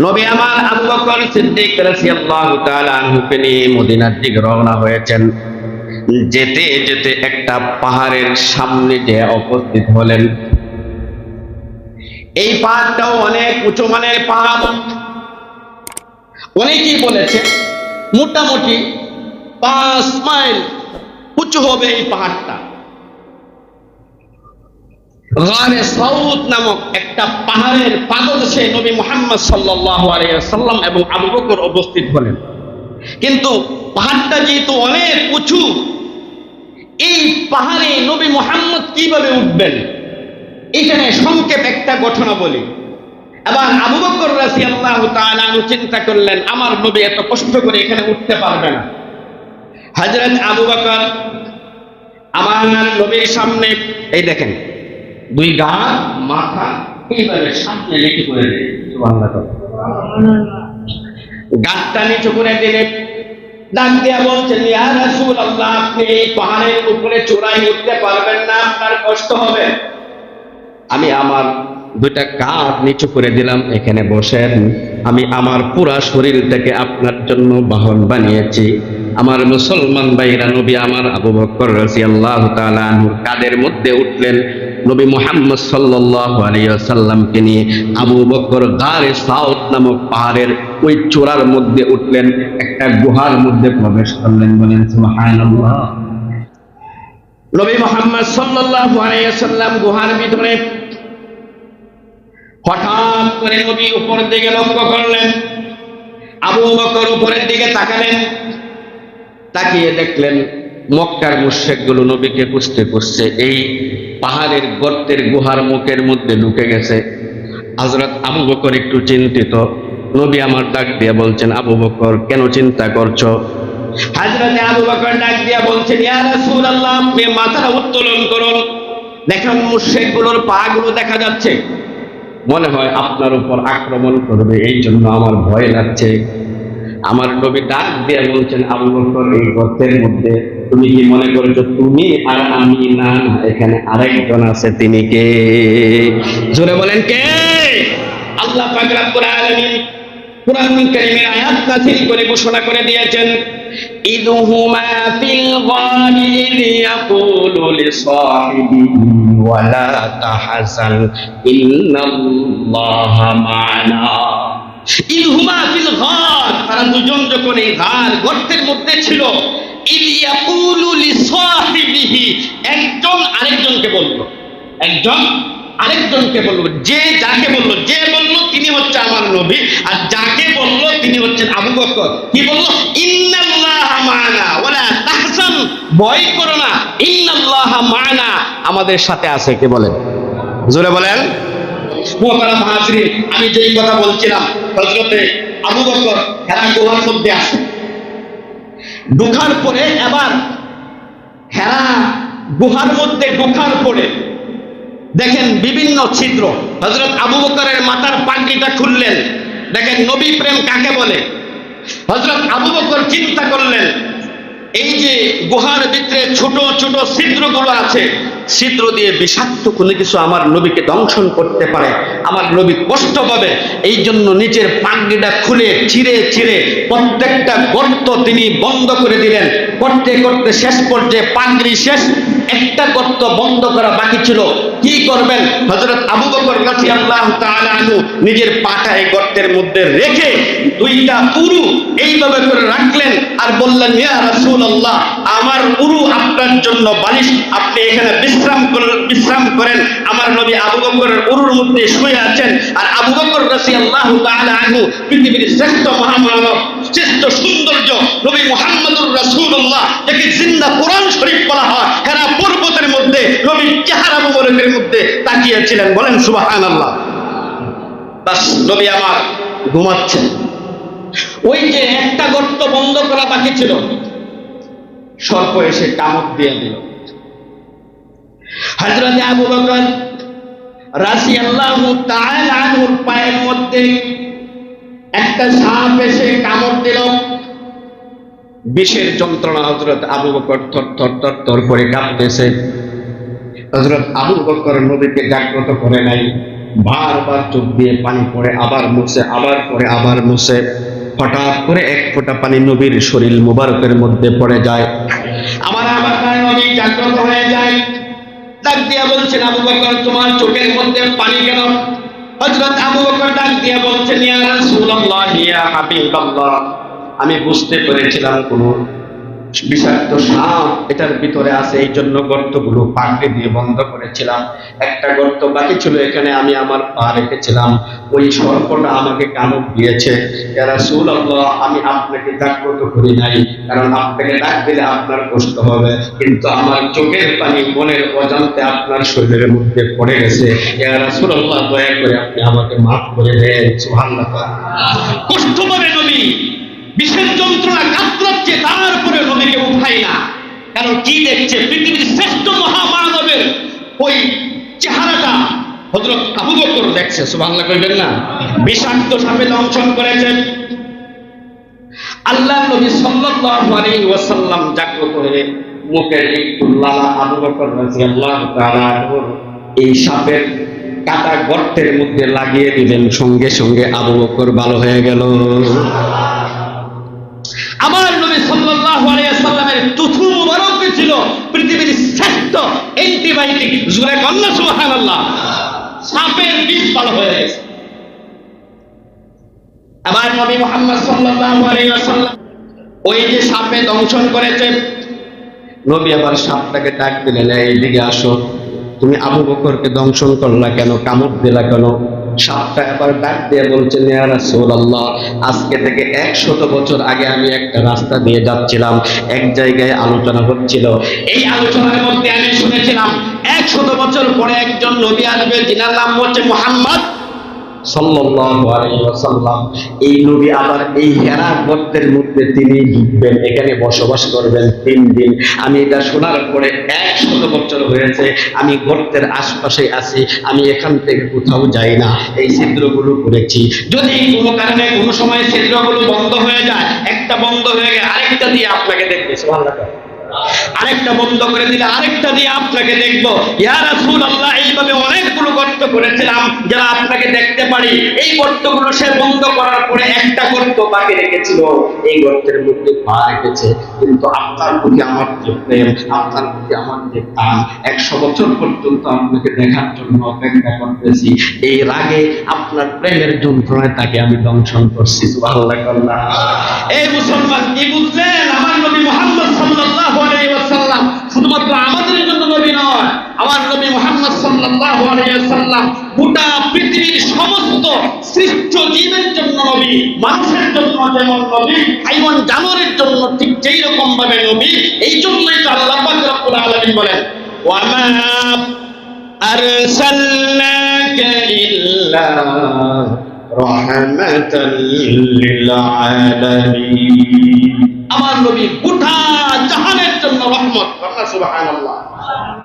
নবী আমার আবু বকর সিদ্দিক রাদিয়াল্লাহু তাআলা আনহুকে নিয়ে মদিনার দিকে রওনা হয়েছেন। যেতে যেতে একটা পাহাড়ের সামনে যে উপস্থিত হলেন। এই পাহাড়টাও অনেক উঁচু মানের পাহাড়। অনেকেই বলেছে মোটামুটি 5 মাইল উঁচু হবে এই পাহাড়টা। গারে সাউদ নামক একটা পাহাড়ের পাদদেশে নবী মুহাম্মদ সাল্লাল্লাহু আলাইহি ওয়াসাল্লাম এবং আবু বকর উপস্থিত হলেন। কিন্তু পাহাড়টা যেহেতু অনেক উঁচু, এই পাহাড়ে নবী মুহাম্মদ কিভাবে উঠবেন, এখানে সংক্ষেপ একটা ঘটনা বলি। এবার আবু বকর রাদিয়াল্লাহু তাআলা চিন্তা করলেন, আমার নবী এত কষ্ট করে এখানে উঠতে পারবে না। হযরত আবু বকর আমার নবীর সামনে, এই দেখেন, দুই গা মাথা এইভাবে সামনে রেখে করে দিলেন। সুবহানাল্লাহ। গাছটা নিচু করে দিলেন, ডাক দিয়া বলছেন, ইয়া রাসূলুল্লাহ, আপনি এই পাহাড়ের উপরে চূড়ায় উঠতে পারবেন না, আপনার কষ্ট হবে। আমি আমার দুইটা কাঁধ নিচু করে দিলাম, এখানে বসেন। আমি আমার পুরা শরীরটাকে আপনার জন্য বাহন বানিয়েছি। আমার মুসলমান ভাইরা, নবী আমার আবু বকর রাদিয়াল্লাহু তাআলা আনহুর কাঁধের মধ্যে উঠলেন। নবী মুহাম্মদ সাল্লাল্লাহু আলাইহি ওয়াসাল্লামকে নিয়ে আবু বকর গারে সাউদ নামক পাহাড়ের ওই চূড়ার মধ্যে উঠলেন, একটা গুহার মধ্যে প্রবেশ করলেন। বলেন সুবহানাল্লাহ। নবী মুহাম্মদ সাল্লাল্লাহু আলাইহি ওয়াসাল্লাম গুহার ভিতরে, হঠাৎ করে নবী উপরের দিকে লক্ষ্য করলেন। আবু বকর উপরের দিকে তাকালেন, তাকিয়ে দেখলেন মক্কার মুশরিকগুলো নবীকে খুঁজতে খুঁজতে এই পাহাড়ের গর্তের গুহার মুখের মধ্যে ঢুকে গেছে। হযরত আবু বকর একটু চিন্তিত। নবী আমার ডাক দিয়ে বলছেন, আবু বকর কেন চিন্তা করছো? হযরত আবু বকর ডাক দিয়ে বলছেন, ইয়া রাসূলুল্লাহ, আপনি মাথাটা উত্তোলন করুন, দেখুন মুশরিকগুলোর পাগুলো দেখা যাচ্ছে, মনে হয় আপনার উপর আক্রমণ করবে, এই জন্য আমার ভয় লাগছে। আমার নবী ডাক দিয়ে বলছেন, আবু বকর, এই গর্তের মধ্যে তুমি কি মনে করেছো তুমি আর আমি? না, এখানে আরেকজন আছে। তিনি কে? জোরে বলেন, কে? আল্লাহ পাক রব্বুল আলামিন কুরআন কারীমের আয়াত নাযিল করে ঘোষণা করে দিয়েছেন, ইদহুমা ফিল গারি ইয়াকুলু লিসাহিবিহি ওয়ালা তাহজান ইন্নাল্লাহা মা'না। ইদহুমা ফিল গার, তারা দুজন যখন এই গর্তের মধ্যে ছিল, ইয়াকুলু লিসাহিবিহি, একজন আরেকজনকে বলল, একজন আরেকজনকে বলল। যে যাকে বলল, যে বলল তিনি হচ্ছে আমার নবী, আর যাকে বলল তিনি হচ্ছেন আবু বকর। কি বলল? ইন্নাল্লাহা মা'না ওয়ালা তাহজান, ভয় করো না, ইন্নাল্লাহা মা'না, আমাদের সাথে আছে। কে বলেন? জোরে বলেন। মুহতারাম হাজিরিন, আমি যেই কথা বলছিলাম, হযরতে আবু বকর হেরা গুহার মধ্যে আসে। ঢোকার পরে এবার হেরা গুহার মধ্যে ঢোকার পরে দেখেন বিভিন্ন ছিদ্র। হযরত আবু বকরের মাথার পাগড়িটা খুললেন, দেখেন নবী প্রেম কাকে বলে। হযরত আবু বকর চিন্তা করলেন, এই যে গুহার ভিতরে ছোট ছোট ছিদ্রগুলো আছে, ছিদ্র দিয়ে বিষাক্ত কোনো কিছু আমার নবীকে দংশন করতে পারে, আমার নবী কষ্ট পাবে। এই জন্য নিচের পাগড়িটা খুলে ছিঁড়ে ছিঁড়ে প্রত্যেকটা গর্ত তিনি বন্ধ করে দিলেন। করতে করতে শেষ পর্যায়ে পাগড়ি শেষ, একটা গর্ত বন্ধ করা বাকি ছিল। কি করবেন? হযরত আবু বকর রাদিয়াল্লাহু তাআলা আনহু নিজের পাটা এই গর্তের মধ্যে রেখে দুইটা উরু এইভাবে করে রাখলেন আর বললেন, ইয়া রাসূলুল্লাহ, আমার উরু আপনার জন্য বালিশ, আপনি এখানে বিশ্রাম করেন। আমার নবী আবু বকরের উরুর মধ্যে শুয়ে আছেন। আর আবু বকর রাদিয়াল্লাহু তাআলা আনহু পৃথিবীর শ্রেষ্ঠ মহামানব, শ্রেষ্ঠ সৌন্দর্য নবী মুহাম্মদুর রাসূলুল্লাহ, যাকে জিন্দা কোরআন শরীফ বলা হয়, হেরা পর্বতের মধ্যে নবীর চেহারা মুবারকের মধ্যে তাকিয়েছিলেন। বলেন সুবহানাল্লাহ। বাস নবী আমার ঘুমাচ্ছেন। ওই যে একটা গর্ত বন্ধ করা বাকি ছিল, সর্প এসে কামড় দিয়ে দিল। হযরত আবু বকর রাদিয়াল্লাহু তাআলা আনহুর পায়ের মধ্যে একটা সাপ এসে কামড় দিল। বিষের যন্ত্রণা হযরত আবু বকর থর থর করে কাঁপতেছে। হযরত আবু বকর নবীকে জাগ্রত করে নাই। বারবার চোখ দিয়ে পানি পড়ে, আবার মুছে, আবার পড়ে, আবার মুছে। হঠাৎ করে এক ফোঁটা পানি নবীর শরীর মুবারকের মধ্যে পড়ে যায়। আমার নবী জাগ্রত হয়ে যায়, ডাক দিয়া বলছেন, আবু বকর তোমার চোখের মধ্যে পানি কেন? হযরত আবু বকর ডাক দিয়া বলছেন, ইয়া রাসূলুল্লাহ, ইয়া হাবিবাল্লাহ, আমি বুঝতে পেরেছিলাম কোন বিষাক্ত সাপ এটার ভিতরে আছে, এই জন্য গর্তগুলো পাকড়ি দিয়ে বন্ধ করেছিলাম। একটা গর্ত বাকি ছিল, এখানে আমি আমার পা রেখেছিলাম, ওই সর্পটা আমাকে কামড় দিয়েছে। ইয়া রাসূলুল্লাহ, আমি আপনাকে জাগ্রত করি নাই, কারণ আপনাকে ডাক দিলে আপনার কষ্ট হবে, কিন্তু আমার চোখের পানি মনের অজান্তে আপনার শরীরের মধ্যে পড়ে গেছে। ইয়া রাসূলুল্লাহ, দয়া করে আপনি আমাকে মাফ করে দেন। সুবহানাল্লাহ। কষ্ট পাবে নবী, বিশেষ যন্ত্রণা কাতরাচ্ছে, তারপরে নবীকে উঠাই না। কারণ কি দেখছে? পৃথিবীর শ্রেষ্ঠ মহামানবের ওই চেহারাটা হযরত আবু বকর দেখছে। সুবহানাল্লাহ কইবেন না? বিষাক্ত সাপে দংশন করেছে। আল্লাহ নবী সাল্লাল্লাহু আলাইহি ওয়াসাল্লাম জাগ্রত হয়ে মুখের একটু লালা আবু বকর রাদিয়াল্লাহু তাআলা এই সাপের কাটা গর্তের মধ্যে লাগিয়ে দিলেন। সঙ্গে সঙ্গে আবু বকর ভালো হয়ে গেল। আমার নবী সাল্লাল্লাহু আলাইহি ওয়াসাল্লামের তুথু মুবারক ছিল পৃথিবীর শ্রেষ্ঠ অ্যান্টিবায়োটিক। জোরে বলুন সুবহানাল্লাহ। সাপের বিষ ভালো হয়ে গেছে। আমার নবী মুহাম্মদ সাল্লাল্লাহু আলাইহি ওয়াসাল্লাম ওই যে সাপে দংশন করেছে, নবী আবার সাপটাকে ডাক দিলেন, এইদিকে আসো, তুমি আবু বকরকে দংশন করলা কেন, কামড় দিলা কেন? সাপটা আবার ডাক দিয়ে বলছেন, ইয়া রাসূলুল্লাহ, আজকে থেকে 100 বছর আগে আমি একটা রাস্তা দিয়ে যাচ্ছিলাম, এক জায়গায় আলোচনা হচ্ছিল, এই আলোচনার মধ্যে আমি শুনেছিলাম 100 বছর পরে একজন নবী আসবে, যিনার নাম হচ্ছে মুহাম্মদ সাল্লাল্লাহু আলাইহি ওয়াসাল্লাম। এই নবী আবার এই হেরা গর্তের মধ্যে তিনি ঢুকবেন, এখানে বসবাস করবেন 3 দিন। আমি এটা শোনার পরে 100 বছর হয়েছে, আমি গর্তের আশপাশে আছি, আমি এখান থেকে কোথাও যাই না, এই ছিদ্রগুলো করেছি। যদি কোনো কারণে কোনো সময় ছিদ্রগুলো বন্ধ হয়ে যায়, একটা বন্ধ হয়ে গেলে আরেকটা দিয়ে আপনাকে দেখবে, সুবহানাল্লাহ, আরেকটা বন্ধ করে দিলে আরেকটা দিয়ে আপনাকে দেখবো। ইয়া রাসূলুল্লাহ, এইভাবে অনেকগুলো গর্ত করেছিলাম যারা আপনাকে দেখতে পারি, এই গর্তগুলো সে বন্ধ করার পরে একটা গর্ত বাকি রেখেছিল, এই গর্তের মধ্যে পা রেখেছে। কিন্তু আপনার প্রতি আমার যে প্রেম, আপনার প্রতি আমার যে টান, 100 বছর পর্যন্ত আপনাকে দেখার জন্য অপেক্ষা করতেছি, এই রাগে আপনার প্রেমের যন্ত্রণায় তাকে আমি দংশন করছি। সুবহানাল্লাহ। এই মুসলমান কি বুঝলেন? আমার নবী মুহাম্মদ সাল্লাল্লাহু আলাইহি ওয়াসাল্লাম শুধুমাত্র আমাদের জন্য নবী নয়, আমার নবী মুহাম্মদ সাল্লাল্লাহু আলাইহি ওয়াসাল্লাম গোটা পৃথিবীর সমস্ত সৃষ্ট জীবের জন্য নবী। মানুষের জন্য যেমন নবী, হাইওয়ান জানোয়ারের জন্য ঠিক যেই রকম ভাবে নবী। এই জন্যই তো আল্লাহ পাক রব্বুল আলামিন বলেন, ওয়া মা আরসালনাকা ইল্লা রাহমাতাল লিল আলামিন। আমার নবী গোটা জাহানের জন্য রহমত। সুবহানাল্লাহ।